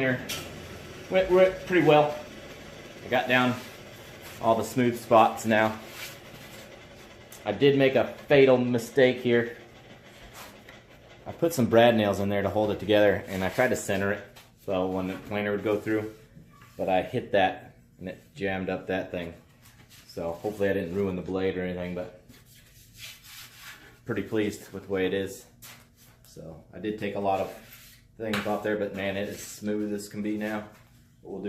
planer went pretty well. I got down all the smooth spots now. I did make a fatal mistake here. I put some brad nails in there to hold it together, and I tried to center it so when the planer would go through, but I hit that and it jammed up that thing. So hopefully I didn't ruin the blade or anything, but pretty pleased with the way it is. So I did take a lot of things off there, but man, it is smooth as can be now. We'll do